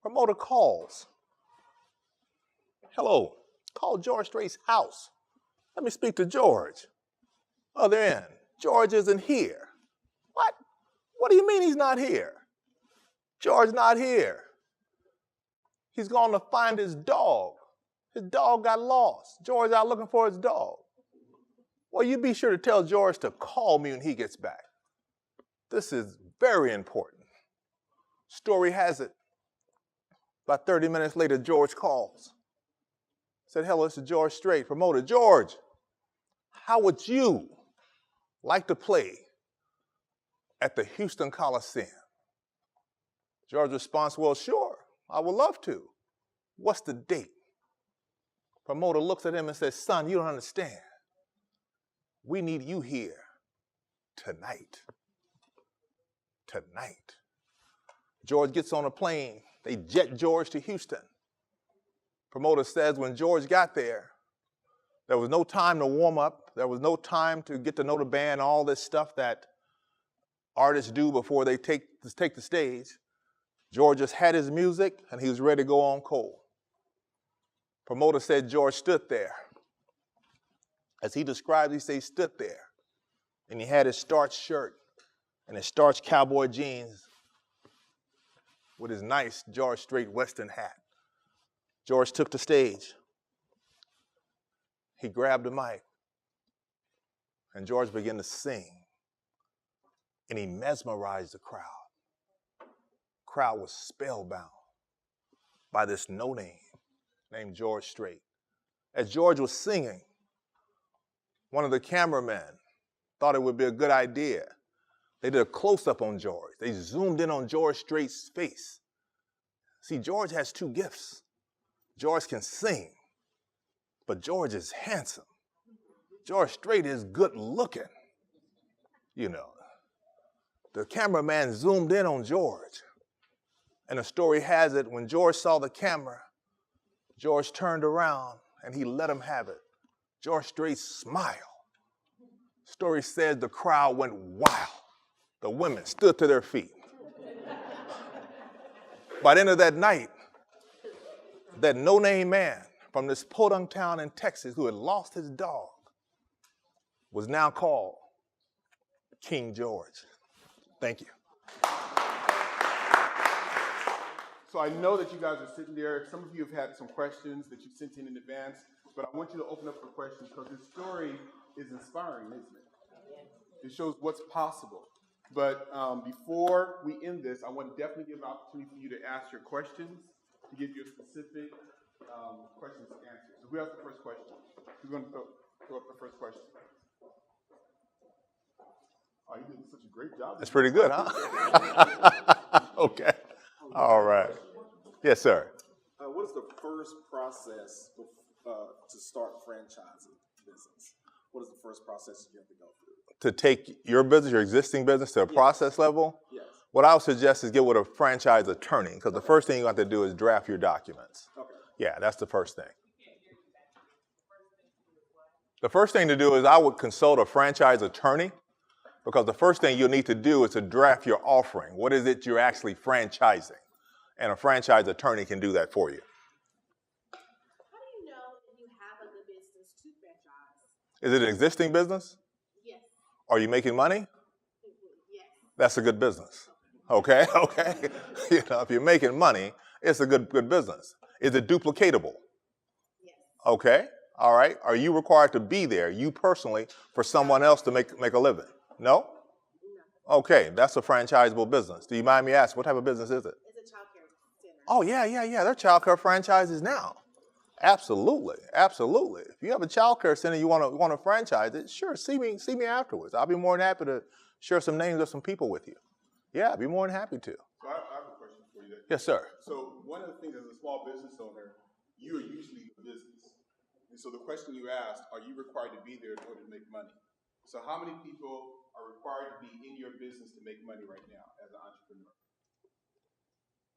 Promoter calls. Hello, call George Strait's house. Let me speak to George. Other end, George isn't here. What? What do you mean he's not here? George not here. He's going to find his dog. His dog got lost. George out looking for his dog. Well, you be sure to tell George to call me when he gets back. This is very important. Story has it. About 30 minutes later, George calls. Said, hello, this is George Strait, promoter. George, how would you like to play at the Houston Coliseum? George's response, well, sure, I would love to. What's the date? Promoter looks at him and says, son, you don't understand. We need you here tonight. Tonight. George gets on a plane. They jet George to Houston. Promoter says when George got there, there was no time to warm up. There was no time to get to know the band, all this stuff that artists do before they take the stage. George just had his music, and he was ready to go on cold. Promoter said George stood there. As he described, he said he stood there, and he had his starched shirt and his starched cowboy jeans with his nice George Strait Western hat. George took the stage. He grabbed the mic, and George began to sing, and he mesmerized the crowd. The crowd was spellbound by this no-name named George Strait. As George was singing, one of the cameramen thought it would be a good idea. They did a close-up on George. They zoomed in on George Strait's face. See, George has two gifts. George can sing, but George is handsome. George Strait is good looking. You know, the cameraman zoomed in on George. And the story has it, when George saw the camera, George turned around and he let him have it. George Strait smiled. Story says the crowd went wild. The women stood to their feet. By the end of that night, that no-name man from this podunk town in Texas who had lost his dog was now called King George. Thank you. So I know that you guys are sitting there. Some of you have had some questions that you sent in advance, but I want you to open up for questions because this story is inspiring, isn't it? It shows what's possible. But before we end this, I want to definitely give an opportunity for you to ask your questions, to give you a specific questions to answer. So who has the first question? Who's going to throw up the first question? Oh, you did such a great job. That's pretty good, huh? Okay. All right. Yes, sir. What is the first process to start franchising business? What is the first process you have to go through? To take your business, your existing business, to a process level? Yes. What I would suggest is get with a franchise attorney, because the first thing you have to do is draft your documents. Okay. Yeah, that's the first thing. The first thing to do is I would consult a franchise attorney, because the first thing you'll need to do is to draft your offering. What is it you're actually franchising? And a franchise attorney can do that for you. How do you know if you have a good business to franchise? Is it an existing business? Yes. Are you making money? Yes. That's a good business. Okay, okay. You know, if you're making money, it's a good business. Is it duplicatable? Yes. Okay, all right. Are you required to be there, you personally, for someone else to make a living? No? No. Okay, that's a franchisable business. Do you mind me asking, what type of business is it? It's a childcare center. Oh, yeah. They're childcare franchises now. Absolutely. If you have a childcare center you want to franchise it, sure, see me afterwards. I'll be more than happy to share some names of some people with you. Yeah, I'd be more than happy to. So I have a question for you. Yes, sir. So one of the things as a small business owner, you are usually the business. And so the question you asked, are you required to be there in order to make money? So how many people are required to be in your business to make money right now as an entrepreneur?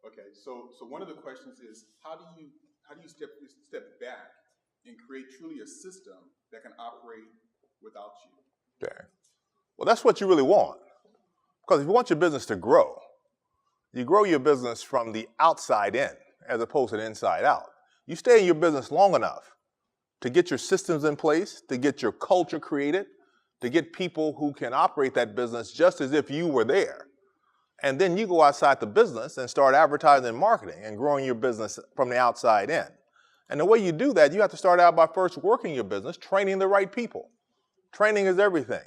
Okay, so one of the questions is, how do you step back and create truly a system that can operate without you? Okay. Well, that's what you really want. Because if you want your business to grow, you grow your business from the outside in as opposed to the inside out. You stay in your business long enough to get your systems in place, to get your culture created, to get people who can operate that business just as if you were there. And then you go outside the business and start advertising and marketing and growing your business from the outside in. And the way you do that, you have to start out by first working your business, training the right people. Training is everything.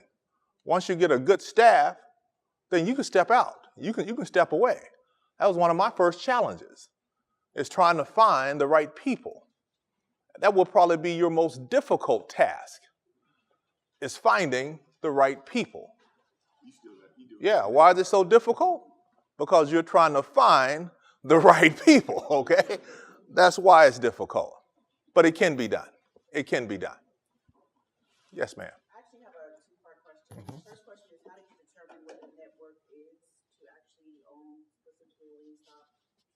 Once you get a good staff, then you can step out. You can step away. That was one of my first challenges, is trying to find the right people. That will probably be your most difficult task, is finding the right people. Yeah, why is it so difficult? Because you're trying to find the right people, okay? That's why it's difficult. But it can be done. It can be done. Yes, ma'am. I actually have a two-part question. The first question is, how did you determine what the net worth is to actually own specifically Wingstop?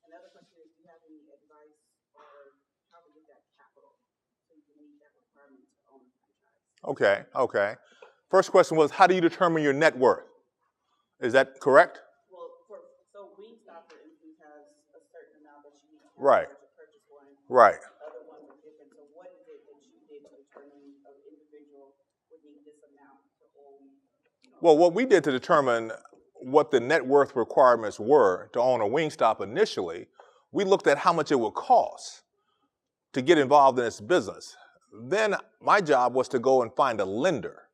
Another question is, do you have any advice or how to get that capital so you can meet that requirement to own a franchise? Okay. First question was, how do you determine your net worth? Is that correct? Well, so Wingstop, for instance, has a certain amount that you need to have Right. to purchase one. Right. Other ones are different. So what is it that you did to determine an individual would need this amount to own? Well, what we did to determine what the net worth requirements were to own a Wingstop initially, we looked at how much it would cost to get involved in this business. Then my job was to go and find a lender.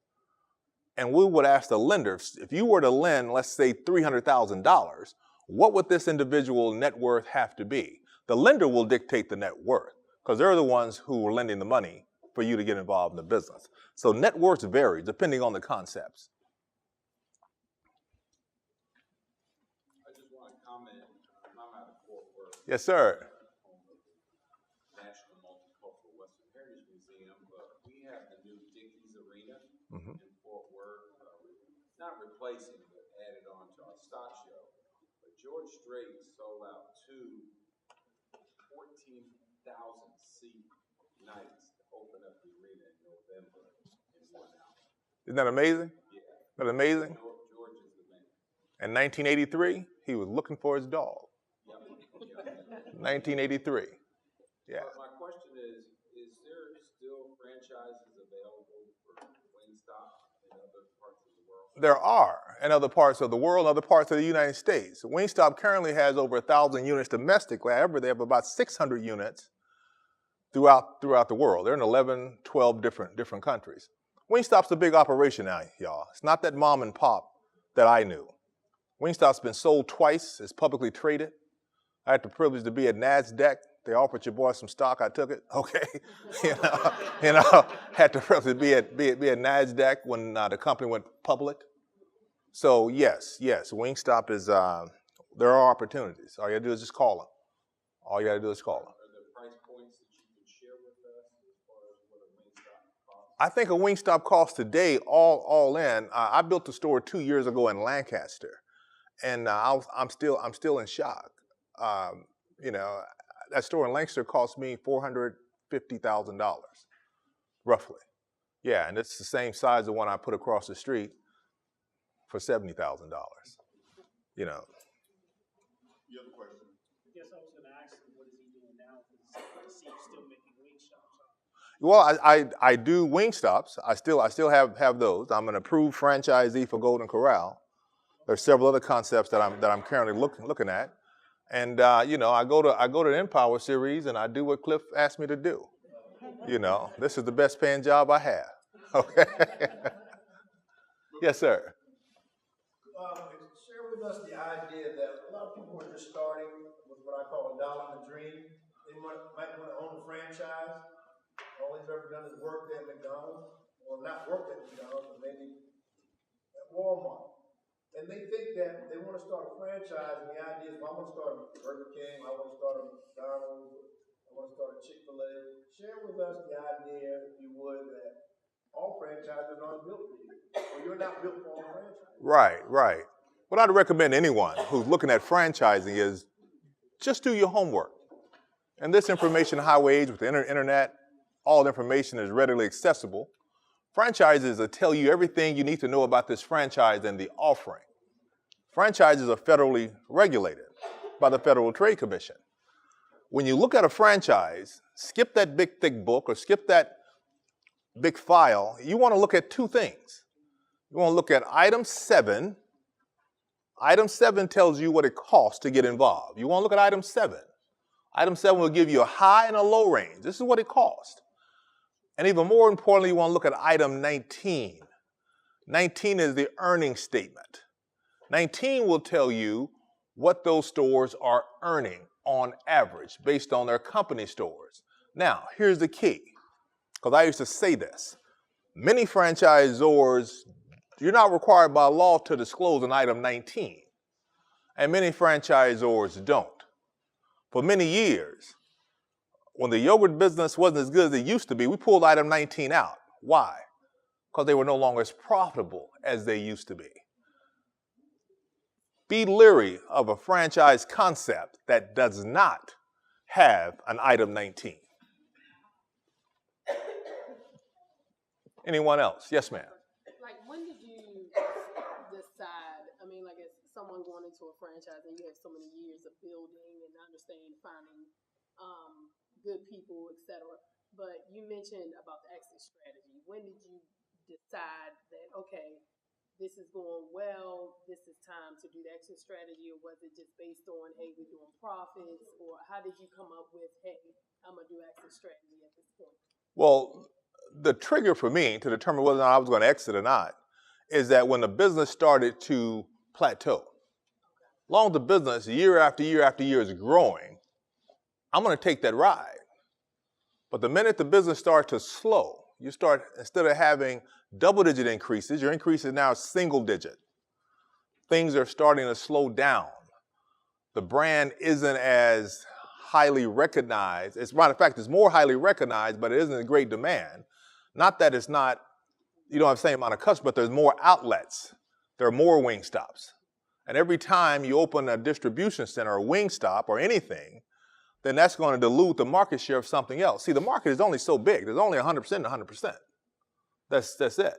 And we would ask the lender, if you were to lend, let's say $300,000, what would this individual net worth have to be? The lender will dictate the net worth because they're the ones who are lending the money for you to get involved in the business. So net worth varies depending on the concepts. I just want to comment. I'm out of Fort Worth. Yes, sir. National Multicultural Western Heritage Museum, but we have the new Dickies Arena in Fort Worth. Not replacing, but added on to our stock show. But George Strait sold out 14,000 seat nights to open up the arena in November in 1 hour. Isn't that amazing? Yeah. Isn't that amazing? George is the man. In 1983, he was looking for his dog. Yep. 1983. Yeah. But my question is there still franchises available for Wingstop in other parts of the world? There are in other parts of the world, other parts of the United States. Wingstop currently has over 1,000 units domestically. However, they have about 600 units throughout the world. They're in 11, 12 different countries. Wingstop's a big operation now, y'all. It's not that mom and pop that I knew. Wingstop's been sold twice. It's publicly traded. I had the privilege to be at NASDAQ. They offered your boy some stock. I took it. Okay, had the privilege to be at NASDAQ when the company went public. So yes, Wingstop is. There are opportunities. All you gotta do is just call them. All you gotta do is call them. Are there price points that you can share with us as far as what a Wingstop costs? I think a Wingstop cost today, all in. I built a store 2 years ago in Lancaster, and I'm still in shock. That store in Lancaster cost me $450,000, roughly. Yeah, and it's the same size as the one I put across the street for $70,000. You have a question? I guess I was going to ask him, what is he doing now? Because I see you still making Wingstops. Well, I do Wingstops. I still have those. I'm an approved franchisee for Golden Corral. There's several other concepts that I'm currently looking at. And I go to the Empower series and I do what Cliff asked me to do. This is the best paying job I have. Okay. Yes, sir. Share with us the idea that a lot of people are just starting with what I call a dollar and a dream. They might want to own a franchise. All they've ever done is work at McDonald's, or not work at McDonald's, but maybe at Walmart. And they think that they want to start a franchise, and the idea is, well, I want to start a Burger King, I want to start a McDonald's, I want to start a Chick-fil-A. Share with us the idea, if you would, that all franchises aren't built for you, or you're not built for all franchises. Right. What I'd recommend anyone who's looking at franchising is just do your homework. In this information highway age with the internet, all the information is readily accessible. Franchises will tell you everything you need to know about this franchise and the offering. Franchises are federally regulated by the Federal Trade Commission. When you look at a franchise, skip that big thick book or skip that big file, you want to look at two things. You want to look at item 7. Item 7 tells you what it costs to get involved. You want to look at item 7. Item 7 will give you a high and a low range. This is what it costs. And even more importantly, you want to look at item 19. 19 is the earnings statement. 19 will tell you what those stores are earning on average based on their company stores. Now, here's the key, because I used to say this. Many franchisors, you're not required by law to disclose an item 19, and many franchisors don't. For many years, when the yogurt business wasn't as good as it used to be, we pulled item 19 out. Why? Because they were no longer as profitable as they used to be. Be leery of a franchise concept that does not have an item 19. Anyone else? Yes, ma'am. Like, when did you decide, I mean, like, as someone going into a franchise and you have so many years of building and understanding, finding good people, et cetera, but you mentioned about the exit strategy. When did you decide that, okay, this is going well, this is time to do the exit strategy, or was it just based on, hey, we're doing profits, or how did you come up with, hey, I'm going to do exit strategy at this point? Well, the trigger for me to determine whether or not I was going to exit or not is that when the business started to plateau, long as the business year after year after year is growing, I'm going to take that ride. But the minute the business starts to slow, you start, instead of having double-digit increases, your increase is now single-digit. Things are starting to slow down. The brand isn't as highly recognized. As a matter of fact, it's more highly recognized, but it isn't in great demand. Not that it's not, you don't have the same amount of customers, but there's more outlets. There are more Wingstops. And every time you open a distribution center or Wingstop or anything, then that's going to dilute the market share of something else. See, the market is only so big. There's only 100% and 100%. That's it.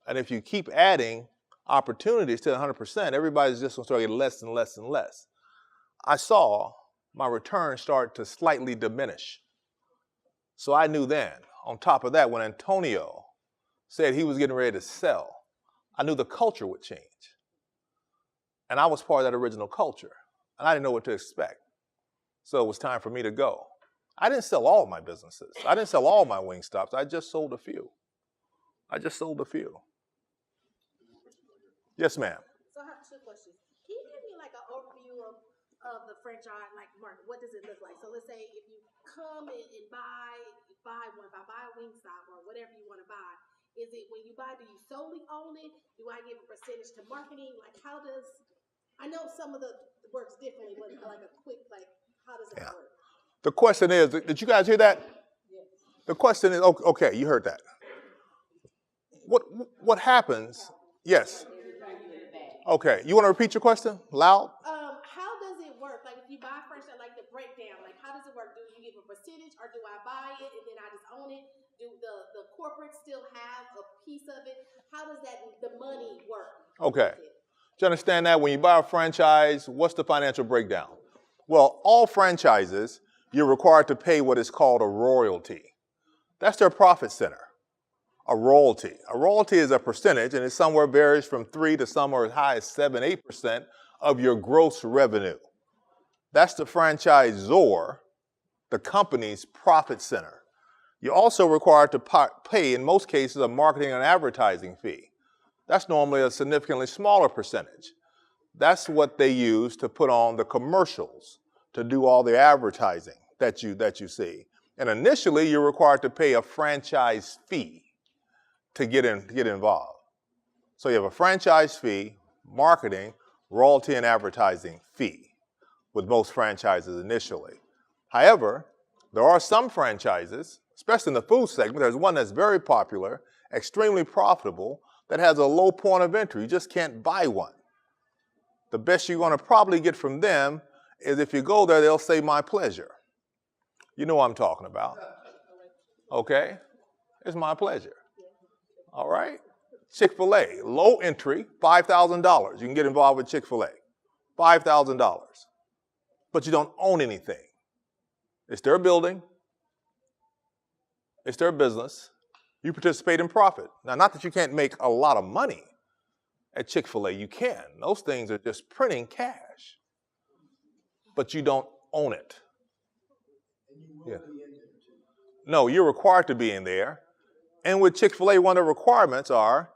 And if you keep adding opportunities to 100%, everybody's just going to start getting less and less and less. I saw my return start to slightly diminish. So I knew then, on top of that, when Antonio said he was getting ready to sell, I knew the culture would change. And I was part of that original culture, and I didn't know what to expect. So it was time for me to go. I didn't sell all my businesses. I didn't sell all my Wingstops. I just sold a few. Yes, ma'am. So I have two questions. Can you give me like an overview of the franchise like market? What does it look like? So let's say if you come and buy one, if I buy a Wingstop or whatever you want to buy, is it when you buy, do you solely own it? Do I give a percentage to marketing? Like how does, I know some of the works differently, but like a quick, like how does it work? The question is, did you guys hear that? Yes. The question is, okay, you heard that. What happens? Yes. Okay, you want to repeat your question loud? How does it work? Like if you buy franchise, like the breakdown, like how does it work? Do you give a percentage or do I buy it and then I just own it? Do the corporate still have a piece of it? How does the money work? Okay. Do you understand that when you buy a franchise, what's the financial breakdown? Well, all franchises, you're required to pay what is called a royalty. That's their profit center. A royalty. A royalty is a percentage, and it somewhere varies from 3 to somewhere as high as 7, 8% of your gross revenue. That's the franchisor, the company's profit center. You're also required to pay, in most cases, a marketing and advertising fee. That's normally a significantly smaller percentage. That's what they use to put on the commercials, to do all the advertising that you see. And initially, you're required to pay a franchise fee to get involved. So you have a franchise fee, marketing, royalty, and advertising fee with most franchises initially. However, there are some franchises, especially in the food segment, there's one that's very popular, extremely profitable, that has a low point of entry. You just can't buy one. The best you're going to probably get from them is if you go there, they'll say, "My pleasure." You know what I'm talking about. Okay? It's my pleasure. All right? Chick-fil-A, low entry, $5,000. You can get involved with Chick-fil-A, $5,000. But you don't own anything. It's their building. It's their business. You participate in profit. Now, not that you can't make a lot of money at Chick-fil-A. You can. Those things are just printing cash. But you don't own it. Yeah. No, you're required to be in there. And with Chick-fil-A, one of the requirements are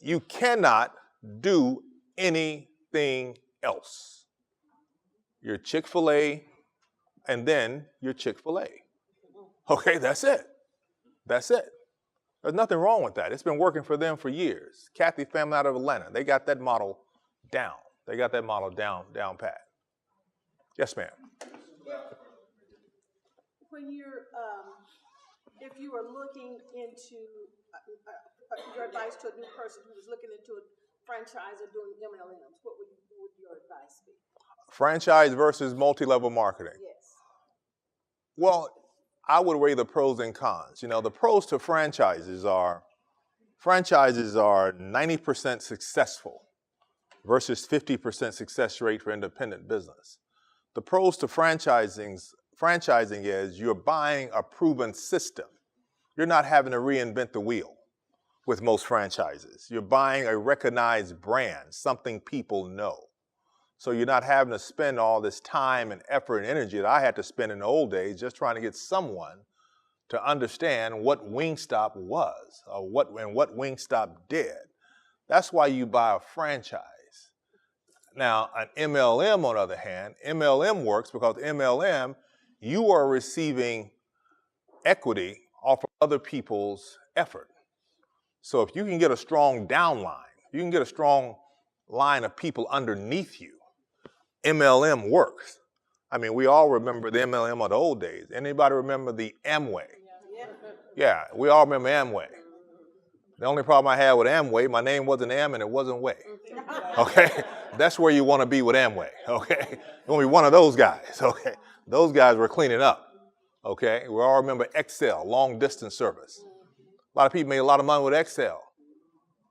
you cannot do anything else. You're Chick-fil-A, and then you're Chick-fil-A. Okay, that's it. That's it. There's nothing wrong with that. It's been working for them for years. Kathy family out of Atlanta, they got that model down. They got that model down pat. Yes, ma'am. When you're, if you are looking into your advice to a new person who was looking into a franchise or doing MLMs, what would your advice be? Franchise versus multi-level marketing. Yes. Well, I would weigh the pros and cons. You know, the pros to franchises are 90% successful versus 50% success rate for independent business. The pros to franchising is you're buying a proven system. You're not having to reinvent the wheel with most franchises. You're buying a recognized brand, something people know. So you're not having to spend all this time and effort and energy that I had to spend in the old days just trying to get someone to understand what Wingstop was or what Wingstop did. That's why you buy a franchise. Now, an MLM, on the other hand, MLM works because MLM, you are receiving equity off of other people's effort. So if you can get a strong downline, you can get a strong line of people underneath you, MLM works. I mean, we all remember the MLM of the old days. Anybody remember the Amway? Yeah, we all remember Amway. The only problem I had with Amway, my name wasn't Am and it wasn't Way. Okay, that's where you want to be with Amway. Okay, you want to be one of those guys. Okay, those guys were cleaning up. Okay, we all remember Excel, long distance service. A lot of people made a lot of money with Excel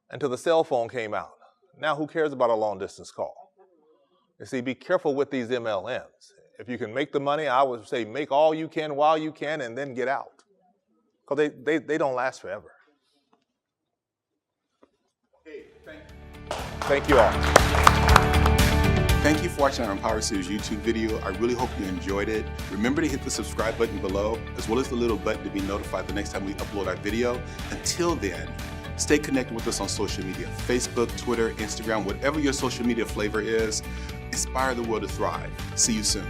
until the cell phone came out. Now who cares about a long distance call? You see, be careful with these MLMs. If you can make the money, I would say make all you can while you can and then get out. Because they don't last forever. Hey, thank you. Thank you all. Thank you for watching our Empower Series YouTube video. I really hope you enjoyed it. Remember to hit the subscribe button below, as well as the little button to be notified the next time we upload our video. Until then, stay connected with us on social media, Facebook, Twitter, Instagram, whatever your social media flavor is. Inspire the world to thrive. See you soon.